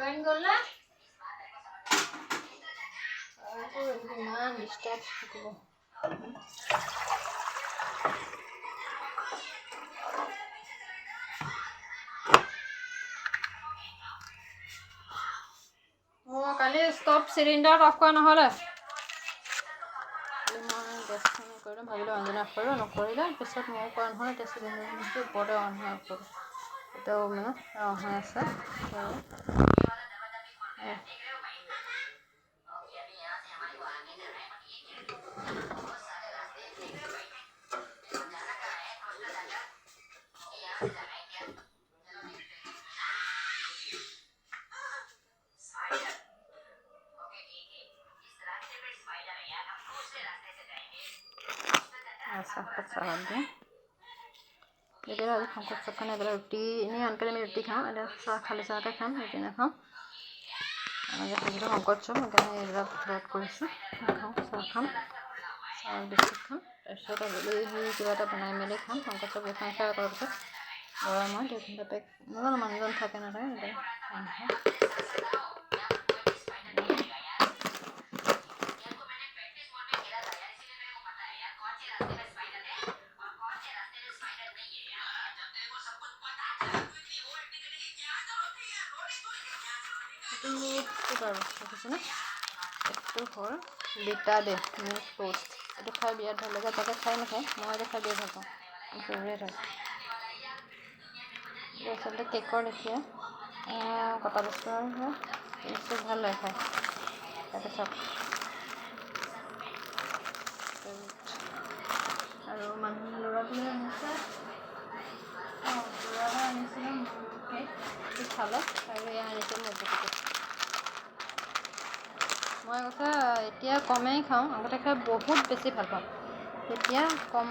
Bánh con lá. Gimana di stop gitu. Oh, kali stop cylinder off কৰা নহলে। মই গেছখন কৰিলে ভাবিলোঁ অঞ্জনা কৰোঁ নকৰিলে পিছত মই কৰা নহয় এতিয়া চিলিণ্ডাৰটো ওপৰতে অন হৈ আছে এতিয়াও মানে অন হৈ আছে চাহপাত চাহত দিওঁ এতিয়া আজি শংকৰ চাহখানে একেবাৰে ৰুটি এনেই আনকালে আমি ৰুটি খাওঁ এতিয়া চাহ খালী চাহকে খাম ৰুটি নাখাওঁ আমাকে থাকিলে শংকৰ চব সেইকাৰণে এইবিলাক ঘৰত কৰিছোঁ নাখাওঁ চাহ খাম চাহ বিস্কুট খাম তাৰপিছত আবেলি কিবা এটা বনাই মেলি খাম শংকৰ চব খাই খাই কৰাৰ পিছত গৰম হয় দুঘণ্টা পেক নাজানো মানুহজন থাকে নাথাকে এতিয়া দেখিছেনে এইটো হ'ল বিটাডে মিল্ক টোষ্ট এইটো খাই বিৰাট ভাল লাগে তাকে খাই নাখায় মই এইটো খাই বিৰাট ভাল পাওঁ ফেভৰেট হয় এইটো আচলতে কেকৰ লেখীয়া কটা বস্তু আৰু টেষ্টটো ভাল লাগে খাই তাৰপিছত আৰু মানুহ ল'ৰাটোৱে আনিছে ল'ৰাটোৱে আনিছিলে কেক খালে আৰু এয়া আনিছে মজুটো মই কৈছে এতিয়া কমেই খাওঁ আগতে খাই বহুত বেছি ভাল পাওঁ এতিয়া কম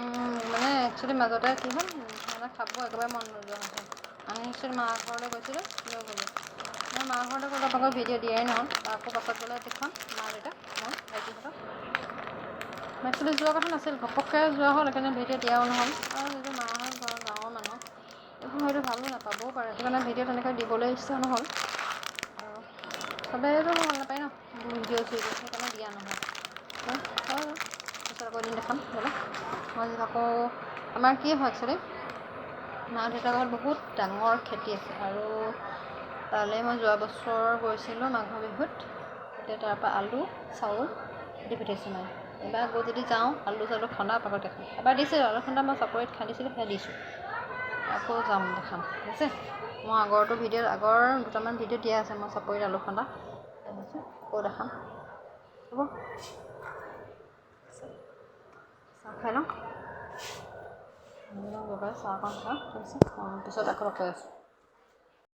মানে একচুৱেলি মাজতে কি হ'ল মানে খাব একেবাৰে মন নোযোৱা হৈছে আমি একচুৱেলি মাৰ ঘৰলৈ গৈছিলোঁ লৈ গ'লোঁ মই মাৰ ঘৰলৈ গ'লে আপোনালোকক ভিডিঅ' দিয়াই নহ'ল আকৌ পাছত গ'লে দেখুৱাম মা দেউতা মই ভাইটিহঁতক মই একচুৱেলি যোৱা কথা নাছিল ঘপককৈ যোৱা হ'ল সেইকাৰণে ভিডিঅ' দিয়াও নহ'ল আৰু যিটো মাহঁত ঘৰৰ গাঁৱৰ মানুহ এইবোৰ হয়তো ভালো নাপাবও পাৰে সেইটো কাৰণে ভিডিঅ' তেনেকৈ দিবলৈ ইচ্ছা নহ'ল আৰু সবেইতো ভাল নাপায় ন ভিডিঅ' চিডিঅ' সেইকাৰণে দিয়া নহয় পিছত আকৌ এদিন দেখাম বোলে মই আকৌ আমাৰ কি হয় একচুৱেলি মা দেউতাৰ ঘৰত বহুত ডাঙৰ খেতি আছে আৰু তালৈ মই যোৱা বছৰ গৈছিলোঁ মাঘৰ বিহুত তেতিয়া তাৰপৰা আলু চাউল দি পঠিয়াইছোঁ মই এবাৰ গৈ যদি যাওঁ আলু চালু খন্দা পাকত দেখাম এবাৰ দিছিলোঁ আলু খন্দা মই চাপৰিত খান্দিছিলোঁ সেয়া দিছোঁ আকৌ যাম দেখাম ঠিক আছে মই আগৰটো ভিডিঅ'ত আগৰ দুটামান ভিডিঅ' দিয়া আছে মই চাপৰিত আলু খন্দা তাৰপিছত আকৌ দেখাম হ'ব চাহ খাই লওঁ চাহকণ খাওঁ ঠিক আছে পিছত আকৌ কৈ আছোঁ